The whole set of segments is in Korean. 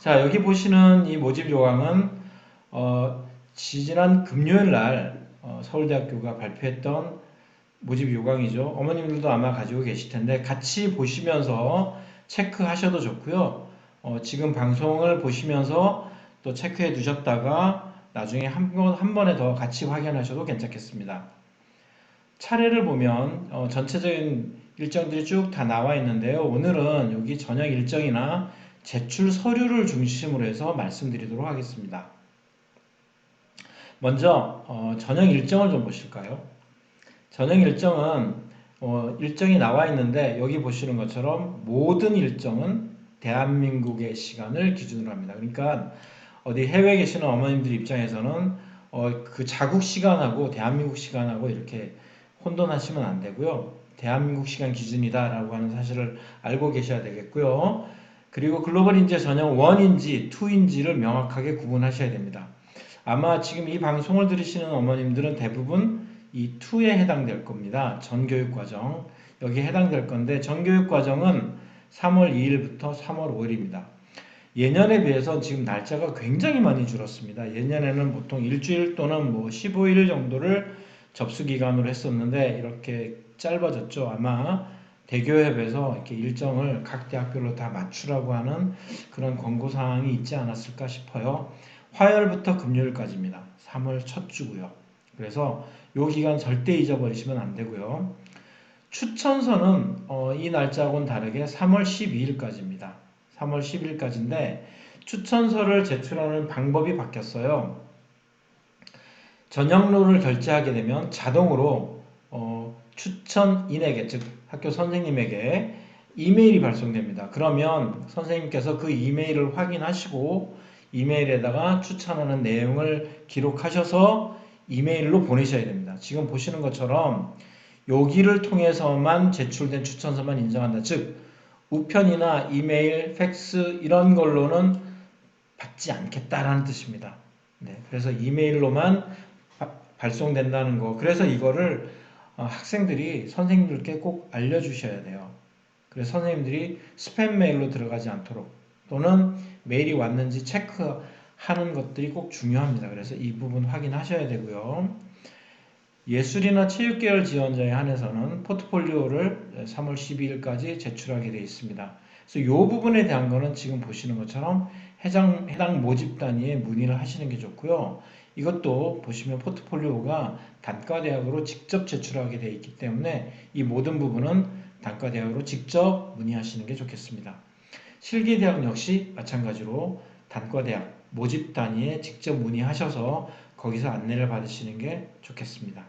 자, 여기 보시는 이 모집 요강은 지지난 금요일 날 서울대학교가 발표했던 모집 요강이죠. 어머님들도 아마 가지고 계실 텐데 같이 보시면서 체크하셔도 좋고요. 지금 방송을 보시면서 또 체크해 두셨다가 나중에 한 번에 더 같이 확인하셔도 괜찮겠습니다. 차례를 보면 전체적인 일정들이 쭉 다 나와 있는데요. 오늘은 여기 저녁 일정이나 제출 서류를 중심으로 해서 말씀드리도록 하겠습니다. 먼저 저녁 일정을 좀 보실까요? 저녁 일정은 일정이 나와 있는데 여기 보시는 것처럼 모든 일정은 대한민국의 시간을 기준으로 합니다. 그러니까 어디 해외에 계시는 어머님들 입장에서는 그 자국 시간하고 대한민국 시간하고 이렇게 혼돈하시면 안 되고요. 대한민국 시간 기준이다라고 하는 사실을 알고 계셔야 되겠고요. 그리고 글로벌 인재 전형 1인지 2인지를 명확하게 구분하셔야 됩니다. 아마 지금 이 방송을 들으시는 어머님들은 대부분 이 2에 해당될 겁니다. 전교육과정 여기에 해당될 건데 전교육과정은 3월 2일부터 3월 5일입니다. 예년에 비해서 지금 날짜가 굉장히 많이 줄었습니다. 예년에는 보통 일주일 또는 15일 정도를 접수기간으로 했었는데 이렇게 짧아졌죠. 아마 대교협에서 이렇게 일정을 각 대학별로 다 맞추라고 하는 그런 권고사항이 있지 않았을까 싶어요. 화요일부터 금요일까지입니다. 3월 첫 주고요. 그래서 이 기간 절대 잊어버리시면 안 되고요. 추천서는 이 날짜하고는 다르게 3월 12일까지입니다. 3월 10일까지인데 추천서를 제출하는 방법이 바뀌었어요. 전형로를 결제하게 되면 자동으로 추천인에게 즉 학교 선생님에게 이메일이 발송됩니다. 그러면 선생님께서 그 이메일을 확인하시고 이메일에다가 추천하는 내용을 기록하셔서 이메일로 보내셔야 됩니다. 지금 보시는 것처럼 여기를 통해서만 제출된 추천서만 인정한다. 즉 우편이나 이메일, 팩스 이런 걸로는 받지 않겠다라는 뜻입니다. 네, 그래서 이메일로만 발송된다는 거. 그래서 이거를 학생들이 선생님들께 꼭 알려주셔야 돼요. 그래서 선생님들이 스팸 메일로 들어가지 않도록 또는 메일이 왔는지 체크하는 것들이 꼭 중요합니다. 그래서 이 부분 확인하셔야 되고요. 예술이나 체육계열 지원자에 한해서는 포트폴리오를 3월 12일까지 제출하게 되어 있습니다. 그래서 이 부분에 대한 거는 지금 보시는 것처럼 해당 모집 단위에 문의를 하시는 게 좋고요. 이것도 보시면 포트폴리오가 단과대학으로 직접 제출하게 되어 있기 때문에 이 모든 부분은 단과대학으로 직접 문의하시는 게 좋겠습니다. 실기대학 역시 마찬가지로 단과대학 모집 단위에 직접 문의하셔서 거기서 안내를 받으시는 게 좋겠습니다.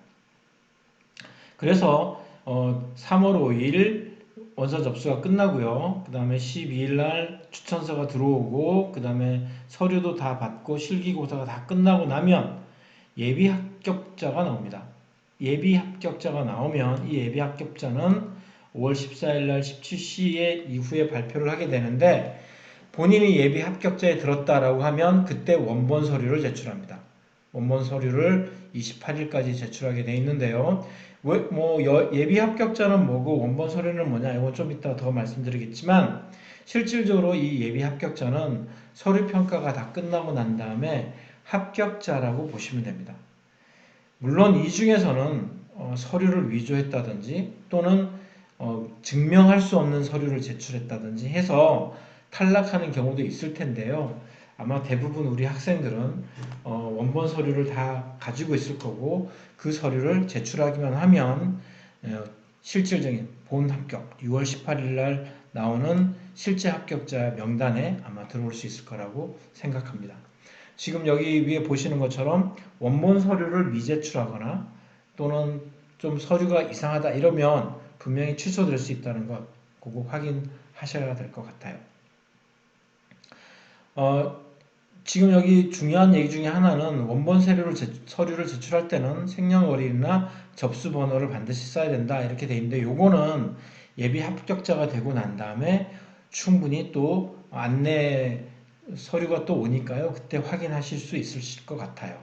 그래서 3월 5일 원서 접수가 끝나고요. 그 다음에 12일 날 추천서가 들어오고 그 다음에 서류도 다 받고 실기고사가 다 끝나고 나면 예비 합격자가 나옵니다. 예비 합격자가 나오면 이 예비 합격자는 5월 14일 날 17시에 이후에 발표를 하게 되는데 본인이 예비 합격자에 들었다라고 하면 그때 원본 서류를 제출합니다. 원본 서류를 28일까지 제출하게 돼 있는데요. 예비 합격자는 뭐고 원본 서류는 뭐냐 이건 좀 이따 더 말씀드리겠지만 실질적으로 이 예비 합격자는 서류 평가가 다 끝나고 난 다음에 합격자라고 보시면 됩니다. 물론 이 중에서는 서류를 위조했다든지 또는 증명할 수 없는 서류를 제출했다든지 해서 탈락하는 경우도 있을 텐데요. 아마 대부분 우리 학생들은 원본 서류를 다 가지고 있을 거고 그 서류를 제출하기만 하면 실질적인 본 합격 6월 18일 날 나오는 실제 합격자 명단에 아마 들어올 수 있을 거라고 생각합니다. 지금 여기 위에 보시는 것처럼 원본 서류를 미제출하거나 또는 좀 서류가 이상하다 이러면 분명히 취소될 수 있다는 것 그거 확인하셔야 될 것 같아요. 지금 여기 중요한 얘기 중에 하나는 원본 서류를 제출할 때는 생년월일이나 접수번호를 반드시 써야 된다 이렇게 돼 있는데 요거는 예비 합격자가 되고 난 다음에 충분히 또 안내 서류가 또 오니까요 그때 확인하실 수 있으실 것 같아요.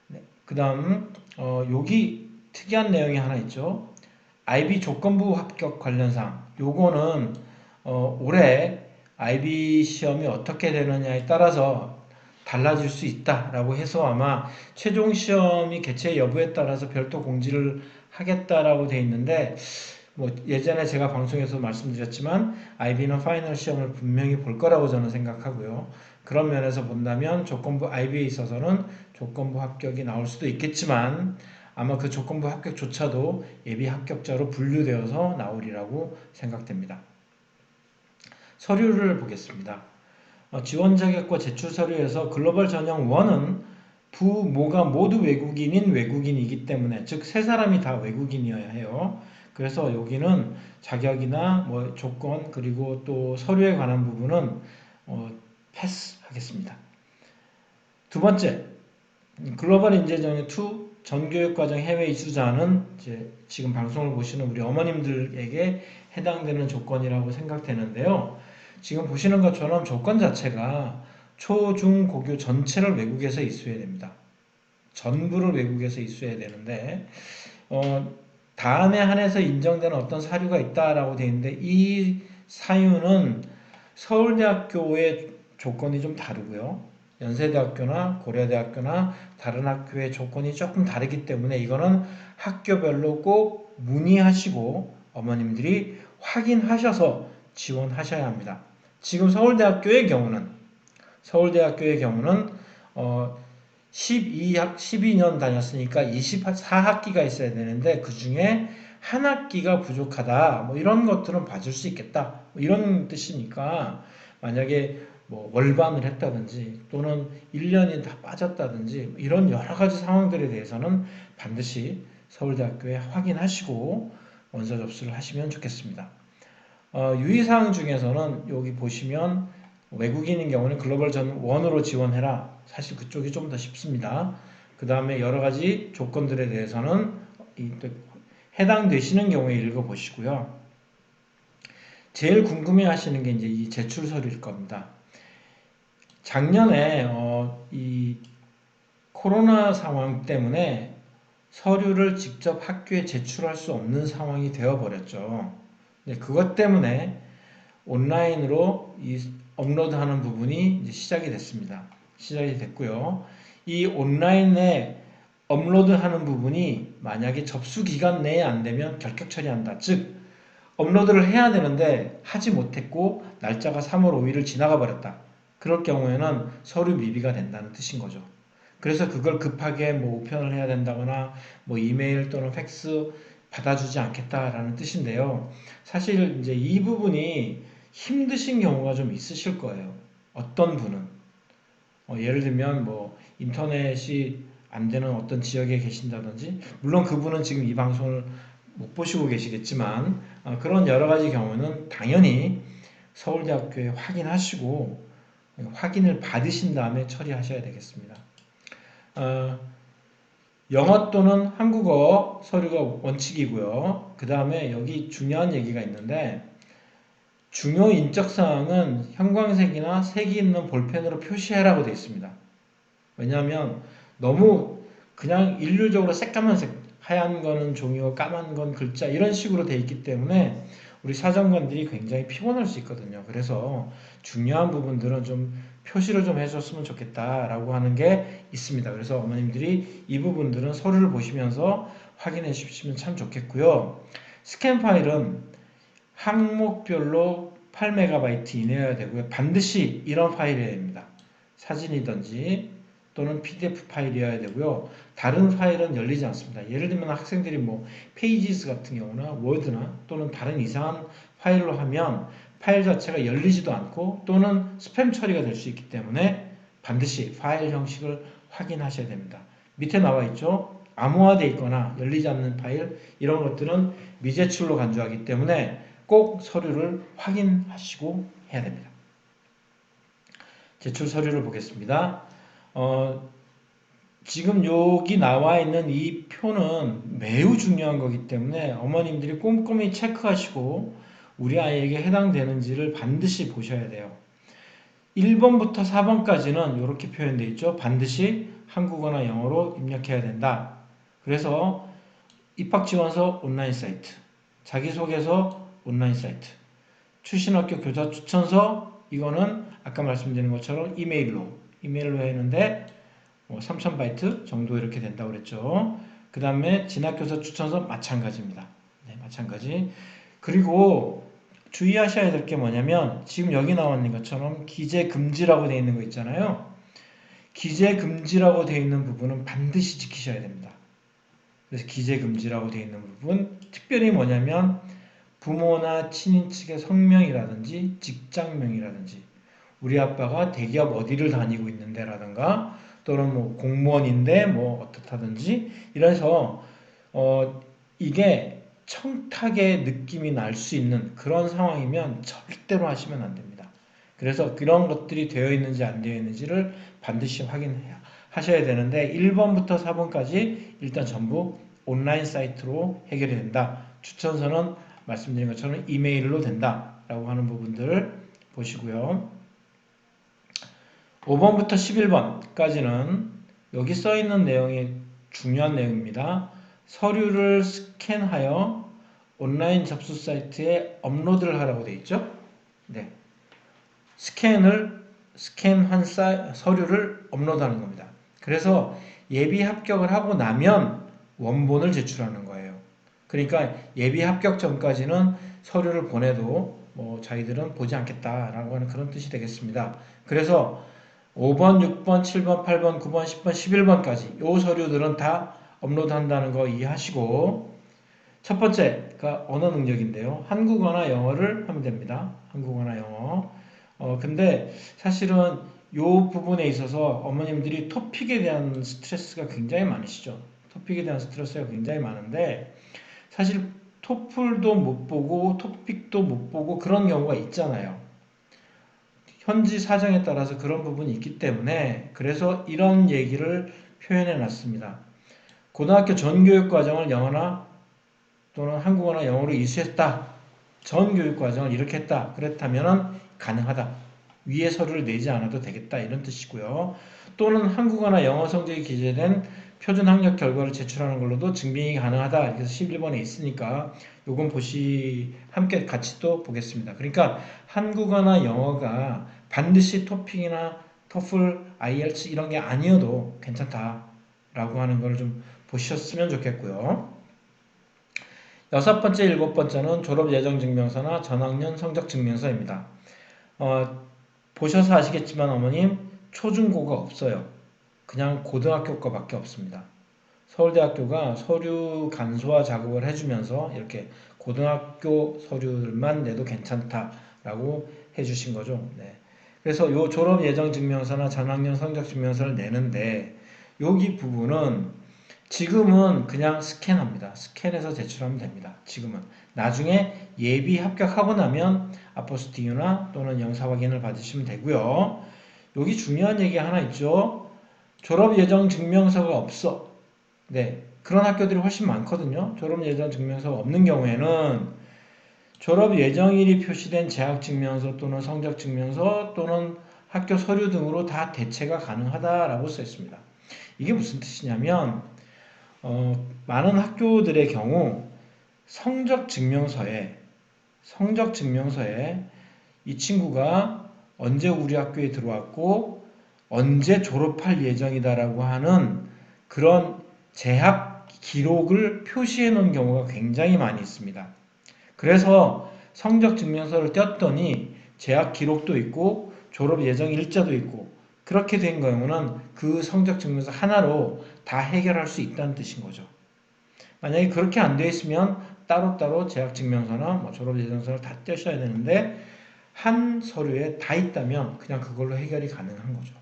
네, 그 다음 여기 특이한 내용이 하나 있죠. IB 조건부 합격 관련상 요거는 올해 IB 시험이 어떻게 되느냐에 따라서 달라질 수 있다라고 해서 아마 최종 시험이 개최 여부에 따라서 별도 공지를 하겠다라고 돼 있는데 뭐 예전에 제가 방송에서 말씀드렸지만 IB는 파이널 시험을 분명히 볼 거라고 저는 생각하고요. 그런 면에서 본다면 조건부 IB에 있어서는 조건부 합격이 나올 수도 있겠지만 아마 그 조건부 합격조차도 예비 합격자로 분류되어서 나오리라고 생각됩니다. 서류를 보겠습니다. 지원 자격과 제출 서류에서 글로벌 전형 1은 부모가 모두 외국인인 외국인이기 때문에 즉 세 사람이 다 외국인이어야 해요. 그래서 여기는 자격이나 뭐 조건 그리고 또 서류에 관한 부분은 패스하겠습니다. 두 번째, 글로벌 인재전형 2 전교육과정 해외 이수자는 이제 지금 방송을 보시는 우리 어머님들에게 해당되는 조건이라고 생각되는데요. 지금 보시는 것처럼 조건 자체가 초, 중, 고교 전체를 외국에서 이수해야 됩니다. 전부를 외국에서 이수해야 되는데 다음에 한해서 인정되는 어떤 사유가 있다라고 되어 있는데 이 사유는 서울대학교의 조건이 좀 다르고요. 연세대학교나 고려대학교나 다른 학교의 조건이 조금 다르기 때문에 이거는 학교별로 꼭 문의하시고 어머님들이 확인하셔서 지원하셔야 합니다. 지금 서울대학교의 경우는 12년 다녔으니까 24학기가 있어야 되는데 그 중에 한 학기가 부족하다. 뭐 이런 것들은 봐줄 수 있겠다. 뭐 이런 뜻이니까 만약에 뭐 월반을 했다든지 또는 1년이 다 빠졌다든지 이런 여러 가지 상황들에 대해서는 반드시 서울대학교에 확인하시고 원서 접수를 하시면 좋겠습니다. 유의사항 중에서는 여기 보시면 외국인인 경우는 글로벌 전 1으로 지원해라. 사실 그쪽이 좀 더 쉽습니다. 그 다음에 여러 가지 조건들에 대해서는 해당되시는 경우에 읽어보시고요. 제일 궁금해 하시는 게 이제 이 제출 서류일 겁니다. 작년에 이 코로나 상황 때문에 서류를 직접 학교에 제출할 수 없는 상황이 되어버렸죠. 그것 때문에 온라인으로 업로드하는 부분이 이제 시작이 됐습니다. 시작이 됐고요. 이 온라인에 업로드하는 부분이 만약에 접수 기간 내에 안 되면 결격 처리한다. 즉 업로드를 해야 되는데 하지 못했고 날짜가 3월 5일을 지나가 버렸다. 그럴 경우에는 서류 미비가 된다는 뜻인 거죠. 그래서 그걸 급하게 뭐 우편을 해야 된다거나 뭐 이메일 또는 팩스 받아주지 않겠다라는 뜻인데요. 사실 이제 이 부분이 힘드신 경우가 좀 있으실 거예요. 어떤 분은 예를 들면 뭐 인터넷이 안 되는 어떤 지역에 계신다든지 물론 그분은 지금 이 방송을 못 보시고 계시겠지만 그런 여러 가지 경우는 당연히 서울대학교에 확인하시고 확인을 받으신 다음에 처리하셔야 되겠습니다. 영어 또는 한국어 서류가 원칙이고요. 그 다음에 여기 중요한 얘기가 있는데 중요 인적사항은 형광색이나 색이 있는 볼펜으로 표시해라고 되어 있습니다. 왜냐하면 너무 그냥 일률적으로 새까만색, 하얀 거는 종이고 까만 건 글자 이런 식으로 되어 있기 때문에 우리 사정관들이 굉장히 피곤할 수 있거든요. 그래서 중요한 부분들은 좀 표시를 좀 해줬으면 좋겠다라고 하는 게 있습니다. 그래서 어머님들이 이 부분들은 서류를 보시면서 확인해 주시면 참 좋겠고요. 스캔 파일은 항목별로 8MB 이내여야 되고요. 반드시 이런 파일이어야 됩니다. 사진이든지 또는 PDF 파일이어야 되고요. 다른 파일은 열리지 않습니다. 예를 들면 학생들이 뭐 페이지스 같은 경우나 워드나 또는 다른 이상한 파일로 하면 파일 자체가 열리지도 않고 또는 스팸 처리가 될 수 있기 때문에 반드시 파일 형식을 확인하셔야 됩니다. 밑에 나와 있죠. 암호화되어 있거나 열리지 않는 파일 이런 것들은 미제출로 간주하기 때문에 꼭 서류를 확인하시고 해야 됩니다. 제출 서류를 보겠습니다. 지금 여기 나와 있는 이 표는 매우 중요한 거기 때문에 어머님들이 꼼꼼히 체크하시고 우리 아이에게 해당되는지를 반드시 보셔야 돼요. 1번부터 4번까지는 이렇게 표현되어 있죠. 반드시 한국어나 영어로 입력해야 된다. 그래서 입학지원서 온라인 사이트, 자기소개서 온라인 사이트, 출신학교 교사 추천서 이거는 아까 말씀드린 것처럼 이메일로 했는데 3000바이트 정도 이렇게 된다고 그랬죠. 그 다음에 진학교사 추천서 마찬가지입니다. 네, 마찬가지. 그리고 주의하셔야 될 게 뭐냐면 지금 여기 나와 있는 것처럼 기재 금지라고 되어 있는 거 있잖아요. 기재 금지라고 되어 있는 부분은 반드시 지키셔야 됩니다. 그래서 기재 금지라고 되어 있는 부분, 특별히 뭐냐면 부모나 친인 측의 성명이라든지 직장명이라든지 우리 아빠가 대기업 어디를 다니고 있는데 라든가 또는 뭐 공무원인데 뭐 어떻다든지 이래서 이게 청탁의 느낌이 날 수 있는 그런 상황이면 절대로 하시면 안 됩니다. 그래서 그런 것들이 되어 있는지 안 되어 있는지를 반드시 확인하셔야 되는데 1번부터 4번까지 일단 전부 온라인 사이트로 해결이 된다. 추천서는 말씀드린 것처럼 이메일로 된다 라고 하는 부분들을 보시고요. 5번부터 11번까지는 여기 써있는 내용이 중요한 내용입니다. 서류를 스캔하여 온라인 접수 사이트에 업로드를 하라고 되어 있죠. 네. 스캔한 서류를 업로드하는 겁니다. 그래서 예비 합격을 하고 나면 원본을 제출하는 거예요. 그러니까 예비 합격 전까지는 서류를 보내도 뭐 자기들은 보지 않겠다라고 하는 그런 뜻이 되겠습니다. 그래서 5번, 6번, 7번, 8번, 9번, 10번, 11번까지 요 서류들은 다 업로드한다는 거 이해하시고 첫 번째가 언어 능력인데요. 한국어나 영어를 하면 됩니다. 한국어나 영어. 근데 사실은 요 부분에 있어서 어머님들이 토픽에 대한 스트레스가 굉장히 많으시죠. 토픽에 대한 스트레스가 굉장히 많은데 사실 토플도 못 보고 토픽도 못 보고 그런 경우가 있잖아요. 현지 사정에 따라서 그런 부분이 있기 때문에 그래서 이런 얘기를 표현해 놨습니다. 고등학교 전교육과정을 영어나 또는 한국어나 영어로 이수했다. 전 교육과정을 이렇게 했다. 그렇다면 가능하다. 위에 서류를 내지 않아도 되겠다. 이런 뜻이고요. 또는 한국어나 영어 성적이 기재된 표준 학력 결과를 제출하는 걸로도 증빙이 가능하다. 그래서 11번에 있으니까 요건 함께 같이 또 보겠습니다. 그러니까 한국어나 영어가 반드시 토픽이나 토플, IELTS 이런 게 아니어도 괜찮다라고 하는 걸 좀 보셨으면 좋겠고요. 6번째, 7번째는 졸업 예정 증명서나 전학년 성적 증명서입니다. 보셔서 아시겠지만 어머님 초중고가 없어요. 그냥 고등학교 거밖에 없습니다. 서울대학교가 서류 간소화 작업을 해주면서 이렇게 고등학교 서류만 내도 괜찮다라고 해주신 거죠. 네. 그래서 요 졸업 예정 증명서나 전학년 성적 증명서를 내는데 여기 부분은 지금은 그냥 스캔합니다. 스캔해서 제출하면 됩니다. 지금은. 나중에 예비 합격하고 나면 아포스티유나 또는 영사 확인을 받으시면 되고요. 여기 중요한 얘기 하나 있죠. 졸업 예정 증명서가 없어. 네. 그런 학교들이 훨씬 많거든요. 졸업 예정 증명서가 없는 경우에는 졸업 예정일이 표시된 재학 증명서 또는 성적 증명서 또는 학교 서류 등으로 다 대체가 가능하다라고 써 있습니다. 이게 무슨 뜻이냐면 많은 학교들의 경우 성적 증명서에 이 친구가 언제 우리 학교에 들어왔고 언제 졸업할 예정이다라고 하는 그런 재학 기록을 표시해 놓은 경우가 굉장히 많이 있습니다. 그래서 성적 증명서를 떼었더니 재학 기록도 있고 졸업 예정 일자도 있고 그렇게 된 경우는 그 성적 증명서 하나로 다 해결할 수 있다는 뜻인 거죠. 만약에 그렇게 안 되어 있으면 따로따로 재학 증명서나 뭐 졸업 예정서를 다 떼셔야 되는데 한 서류에 다 있다면 그냥 그걸로 해결이 가능한 거죠.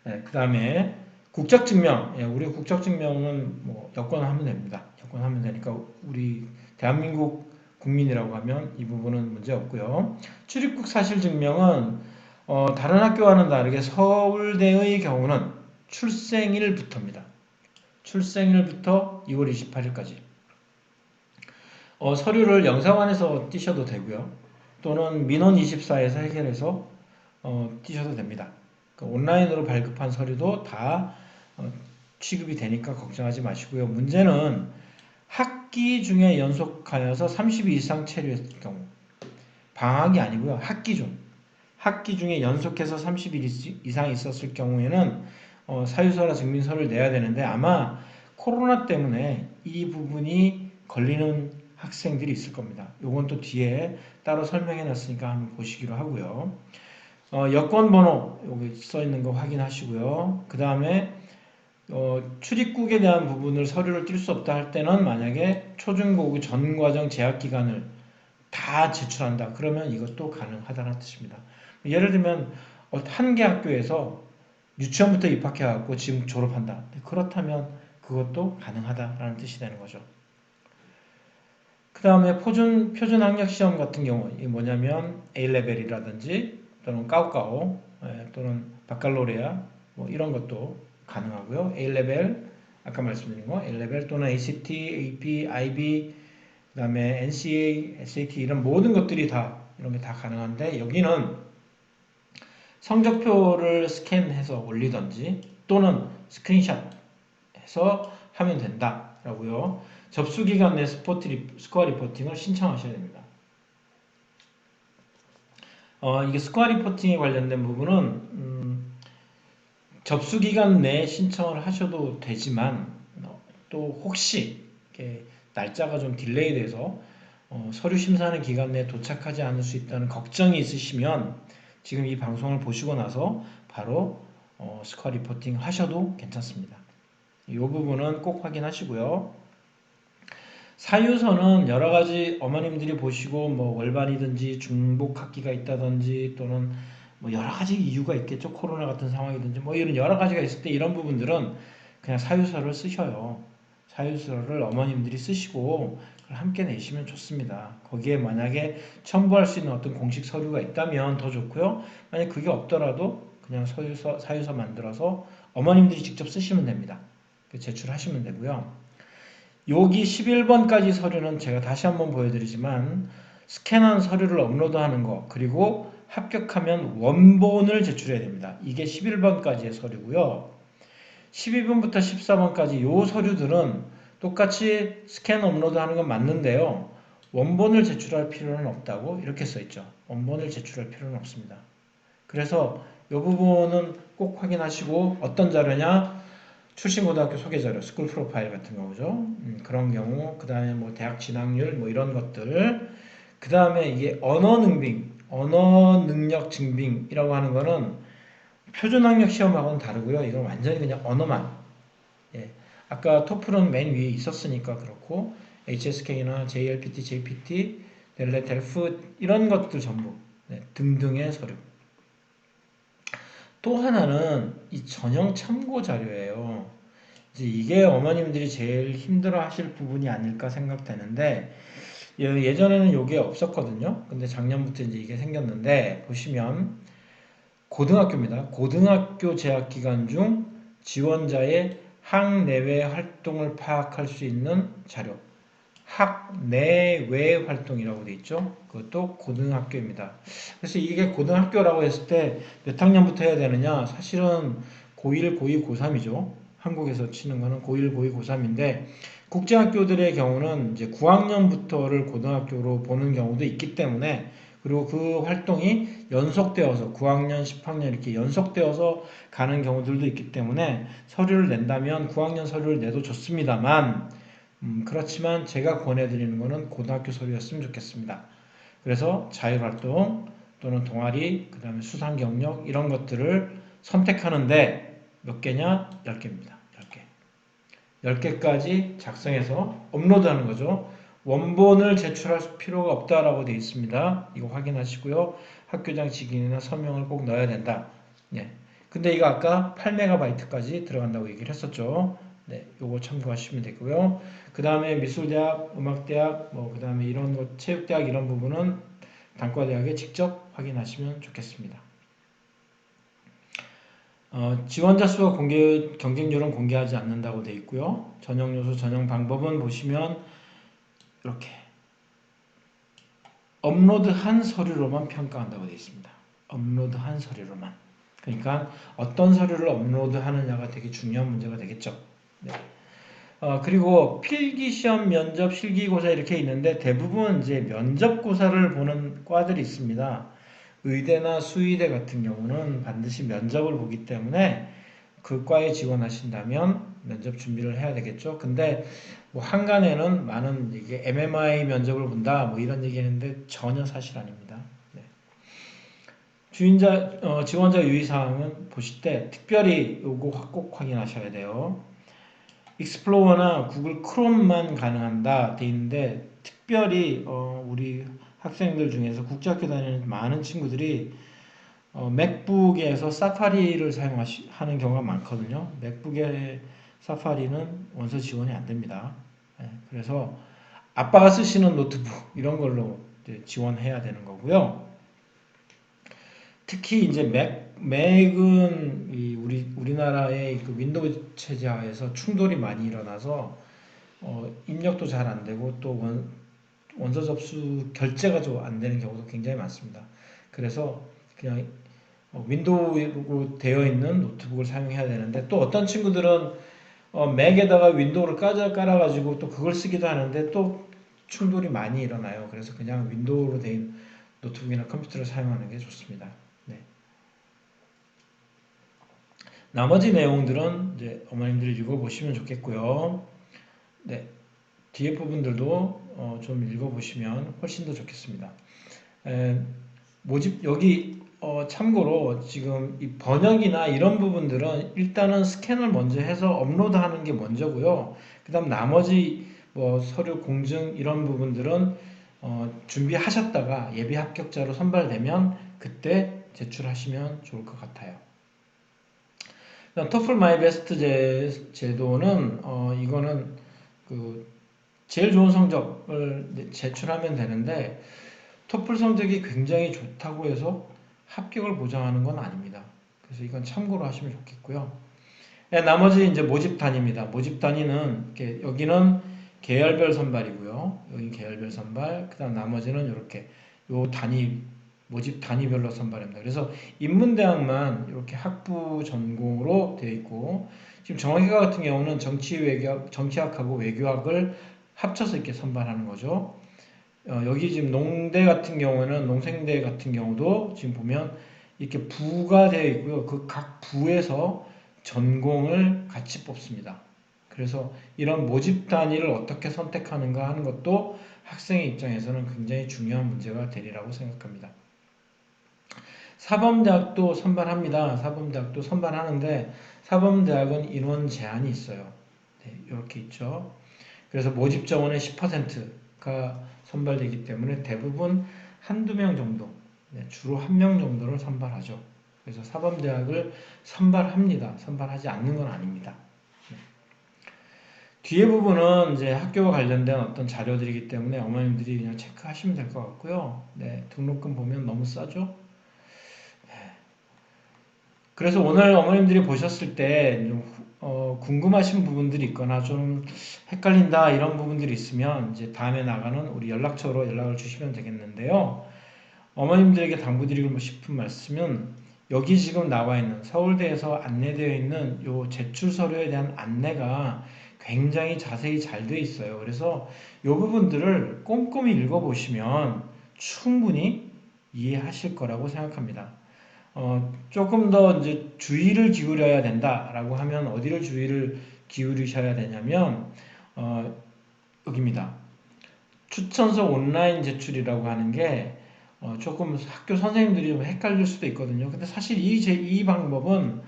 네, 그 다음에 국적증명. 우리 국적증명은 뭐 여권하면 됩니다. 여권하면 되니까 우리 대한민국 국민이라고 하면 이 부분은 문제 없고요. 출입국 사실증명은 다른 학교와는 다르게 서울대의 경우는 출생일부터입니다. 출생일부터 2월 28일까지. 서류를 영사관에서 띄셔도 되고요. 또는 민원24에서 해결해서 띄셔도 됩니다. 온라인으로 발급한 서류도 다 취급이 되니까 걱정하지 마시고요. 문제는 학기 중에 연속하여서 30일 이상 체류했을 경우 방학이 아니고요. 학기 중에 연속해서 30일 이상 있었을 경우에는 사유서나 증빙서를 내야 되는데 아마 코로나 때문에 이 부분이 걸리는 학생들이 있을 겁니다. 요건 또 뒤에 따로 설명해 놨으니까 한번 보시기로 하고요. 여권 번호 여기 써 있는 거 확인하시고요. 그 다음에 출입국에 대한 부분을 서류를 띨 수 없다 할 때는 만약에 초중고 전 과정 재학 기간을 다 제출한다. 그러면 이것도 가능하다는 뜻입니다. 예를 들면 한 개 학교에서 유치원부터 입학해갖고 지금 졸업한다. 그렇다면 그것도 가능하다라는 뜻이 되는 거죠. 그 다음에 표준 학력 시험 같은 경우 이 뭐냐면 A레벨이라든지 또는 까오까오 또는 바칼로레아 뭐 이런 것도 가능하고요. A레벨 아까 말씀드린 거 A레벨 또는 ACT, AP, IB 그 다음에 NCA, SAT 이런 모든 것들이 다 이런 게 다 가능한데 여기는 성적표를 스캔해서 올리던지 또는 스크린샷해서 하면 된다라고요. 접수기간 내 스코어 리포팅을 신청하셔야 됩니다. 이게 스코어 리포팅에 관련된 부분은 접수기간 내에 신청을 하셔도 되지만 또 혹시 이렇게 날짜가 좀 딜레이 돼서 서류 심사하는 기간 내에 도착하지 않을 수 있다는 걱정이 있으시면 지금 이 방송을 보시고 나서 바로 스코어 리포팅 하셔도 괜찮습니다. 이 부분은 꼭 확인하시고요. 사유서는 여러가지 어머님들이 보시고 뭐 월반이든지 중복 학기가 있다든지 또는 뭐 여러가지 이유가 있겠죠. 코로나 같은 상황이든지 뭐 이런 여러가지가 있을 때 이런 부분들은 그냥 사유서를 쓰셔요. 사유서를 어머님들이 쓰시고 그걸 함께 내시면 좋습니다. 거기에 만약에 첨부할 수 있는 어떤 공식 서류가 있다면 더 좋고요. 만약 그게 없더라도 그냥 사유서 만들어서 어머님들이 직접 쓰시면 됩니다. 제출하시면 되고요. 여기 11번까지 서류는 제가 다시 한번 보여드리지만 스캔한 서류를 업로드하는 거 그리고 합격하면 원본을 제출해야 됩니다. 이게 11번까지의 서류고요. 12번부터 14번까지 이 서류들은 똑같이 스캔 업로드하는 건 맞는데요. 원본을 제출할 필요는 없다고 이렇게 써있죠. 원본을 제출할 필요는 없습니다. 그래서 이 부분은 꼭 확인하시고 어떤 자료냐 출신고등학교 소개자료, 스쿨 프로파일 같은 거죠. 그런 경우, 그 다음에 뭐 대학 진학률, 뭐 이런 것들. 그 다음에 이게 언어 능력 증빙이라고 하는 거는 표준학력 시험하고는 다르고요. 이건 완전히 그냥 언어만. 예. 아까 토플은 맨 위에 있었으니까 그렇고, HSK나 JLPT, JPT, 델레, 델프 이런 것들 전부 등등의 서류. 또 하나는 이 전형 참고 자료예요. 이제 이게 어머님들이 제일 힘들어 하실 부분이 아닐까 생각되는데, 예전에는 이게 없었거든요. 근데 작년부터 이제 이게 생겼는데, 보시면, 고등학교입니다. 고등학교 재학 기간 중 지원자의 학내외 활동을 파악할 수 있는 자료. 학내외 활동이라고 되어 있죠. 그것도 고등학교입니다. 그래서 이게 고등학교라고 했을 때 몇 학년부터 해야 되느냐? 사실은 고1, 고2, 고3이죠. 한국에서 치는 거는 고1, 고2, 고3인데 국제학교들의 경우는 이제 9학년부터를 고등학교로 보는 경우도 있기 때문에 그리고 그 활동이 연속되어서 9학년, 10학년 이렇게 연속되어서 가는 경우들도 있기 때문에 서류를 낸다면 9학년 서류를 내도 좋습니다만 그렇지만 제가 권해드리는 것은 고등학교 서류였으면 좋겠습니다. 그래서 자율활동 또는 동아리, 그 다음에 수상경력 이런 것들을 선택하는데 몇 개냐? 10개입니다. 10개. 10개까지 작성해서 업로드하는 거죠. 원본을 제출할 필요가 없다라고 되어 있습니다. 이거 확인하시고요. 학교장 직인이나 서명을 꼭 넣어야 된다. 네. 근데 이거 아까 8MB까지 들어간다고 얘기를 했었죠. 네, 요거 참고하시면 되고요. 그 다음에 미술대학, 음악대학, 뭐 그 다음에 이런 것, 체육대학 이런 부분은 단과대학에 직접 확인하시면 좋겠습니다. 지원자 수와 경쟁률은 공개하지 않는다고 되어 있고요. 전형 요소, 전형 방법은 보시면 이렇게 업로드한 서류로만 평가한다고 되어 있습니다. 업로드한 서류로만. 그러니까 어떤 서류를 업로드하느냐가 되게 중요한 문제가 되겠죠. 네. 그리고 필기시험, 면접, 실기고사 이렇게 있는데 대부분 이제 면접고사를 보는 과들이 있습니다. 의대나 수의대 같은 경우는 반드시 면접을 보기 때문에 그 과에 지원하신다면 면접 준비를 해야 되겠죠. 근데 뭐 한간에는 많은 이게 MMI 면접을 본다 뭐 이런 얘기했는데 전혀 사실 아닙니다. 네. 지원자 유의사항은 보실 때 특별히 요거 꼭 확인하셔야 돼요. 익스플로러나 구글 크롬만 가능한다 돼 있는데 특별히 우리 학생들 중에서 국제학교 다니는 많은 친구들이 맥북에서 사파리를 사용하는 경우가 많거든요. 맥북의 사파리는 원서 지원이 안 됩니다. 네, 그래서 아빠가 쓰시는 노트북 이런 걸로 이제 지원해야 되는 거고요. 특히 이제 맥은 우리나라의 그 윈도우 체제하에서 충돌이 많이 일어나서 입력도 잘 안 되고 또 원서 접수 결제가 좀 안 되는 경우도 굉장히 많습니다. 그래서 그냥 윈도우로 되어 있는 노트북을 사용해야 되는데 또 어떤 친구들은 맥에다가 윈도우를 깔아가지고 또 그걸 쓰기도 하는데 또 충돌이 많이 일어나요. 그래서 그냥 윈도우로 된 노트북이나 컴퓨터를 사용하는 게 좋습니다. 네. 나머지 내용들은 이제 어머님들이 읽어보시면 좋겠고요. 네. 뒤에 부분들도 좀 읽어보시면 훨씬 더 좋겠습니다. 모집 여기 참고로 지금 이 번역이나 이런 부분들은 일단은 스캔을 먼저 해서 업로드하는 게 먼저고요. 그 다음 나머지 뭐 서류 공증 이런 부분들은 준비하셨다가 예비 합격자로 선발되면 그때 제출하시면 좋을 것 같아요. 토플 마이 베스트 제도는 이거는 그 제일 좋은 성적을 제출하면 되는데 토플 성적이 굉장히 좋다고 해서 합격을 보장하는 건 아닙니다. 그래서 이건 참고로 하시면 좋겠고요. 네, 나머지 이제 모집 단위입니다. 모집 단위는 여기는 계열별 선발이고요. 여기 계열별 선발. 그다음 나머지는 이렇게 요 단위 모집 단위별로 선발합니다. 그래서 인문대학만 이렇게 학부 전공으로 되어 있고 지금 정학과 같은 경우는 정치학하고 외교학을 합쳐서 이렇게 선발하는 거죠. 여기 지금 농대 같은 경우는 농생대 같은 경우도 지금 보면 이렇게 부가 되어 있고요. 그 각 부에서 전공을 같이 뽑습니다. 그래서 이런 모집 단위를 어떻게 선택하는가 하는 것도 학생의 입장에서는 굉장히 중요한 문제가 되리라고 생각합니다. 사범대학도 선발합니다. 사범대학도 선발하는데 사범대학은 인원 제한이 있어요. 네, 이렇게 있죠. 그래서 모집 정원의 10%가 선발되기 때문에 대부분 한두 명 정도, 네, 주로 한 명 정도를 선발하죠. 그래서 사범대학을 선발합니다. 선발하지 않는 건 아닙니다. 네. 뒤에 부분은 이제 학교와 관련된 어떤 자료들이기 때문에 어머님들이 그냥 체크하시면 될 것 같고요. 네, 등록금 보면 너무 싸죠? 그래서 오늘 어머님들이 보셨을 때 좀 궁금하신 부분들이 있거나 좀 헷갈린다 이런 부분들이 있으면 이제 다음에 나가는 우리 연락처로 연락을 주시면 되겠는데요. 어머님들에게 당부드리고 싶은 말씀은 여기 지금 나와 있는 서울대에서 안내되어 있는 요 제출 서류에 대한 안내가 굉장히 자세히 잘 되어 있어요. 그래서 요 부분들을 꼼꼼히 읽어보시면 충분히 이해하실 거라고 생각합니다. 조금 더 이제 주의를 기울여야 된다라고 하면 어디를 주의를 기울이셔야 되냐면 여기입니다. 추천서 온라인 제출이라고 하는 게 조금 학교 선생님들이 좀 헷갈릴 수도 있거든요. 근데 사실 이 방법은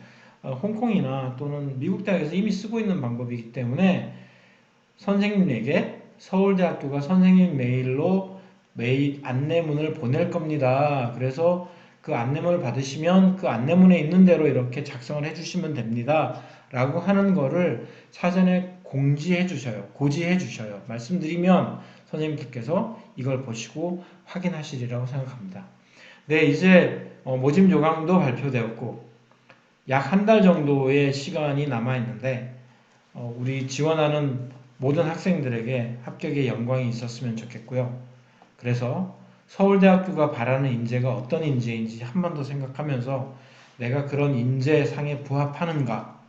홍콩이나 또는 미국 대학에서 이미 쓰고 있는 방법이기 때문에 선생님에게 서울대학교가 선생님 메일로 메일 안내문을 보낼 겁니다. 그래서 그 안내문을 받으시면 그 안내문에 있는 대로 이렇게 작성을 해주시면 됩니다. 라고 하는 거를 사전에 공지해 주셔요. 고지해 주셔요. 말씀드리면 선생님들께서 이걸 보시고 확인하시리라고 생각합니다. 네, 이제 모집 요강도 발표되었고 약 한 달 정도의 시간이 남아 있는데 우리 지원하는 모든 학생들에게 합격의 영광이 있었으면 좋겠고요. 그래서 서울대학교가 바라는 인재가 어떤 인재인지 한 번 더 생각하면서 내가 그런 인재상에 부합하는가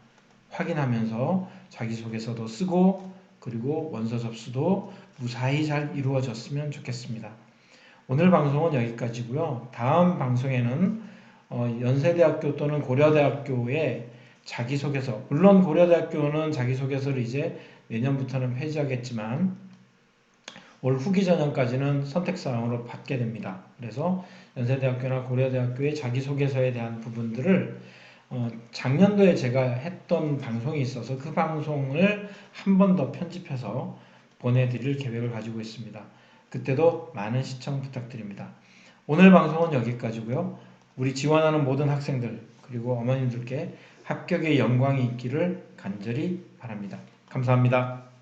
확인하면서 자기소개서도 쓰고 그리고 원서 접수도 무사히 잘 이루어졌으면 좋겠습니다. 오늘 방송은 여기까지고요. 다음 방송에는 연세대학교 또는 고려대학교의 자기소개서, 물론 고려대학교는 자기소개서를 이제 내년부터는 폐지하겠지만 올 후기 전형까지는 선택사항으로 받게 됩니다. 그래서 연세대학교나 고려대학교의 자기소개서에 대한 부분들을 작년도에 제가 했던 방송이 있어서 그 방송을 한 번 더 편집해서 보내드릴 계획을 가지고 있습니다. 그때도 많은 시청 부탁드립니다. 오늘 방송은 여기까지고요. 우리 지원하는 모든 학생들 그리고 어머님들께 합격의 영광이 있기를 간절히 바랍니다. 감사합니다.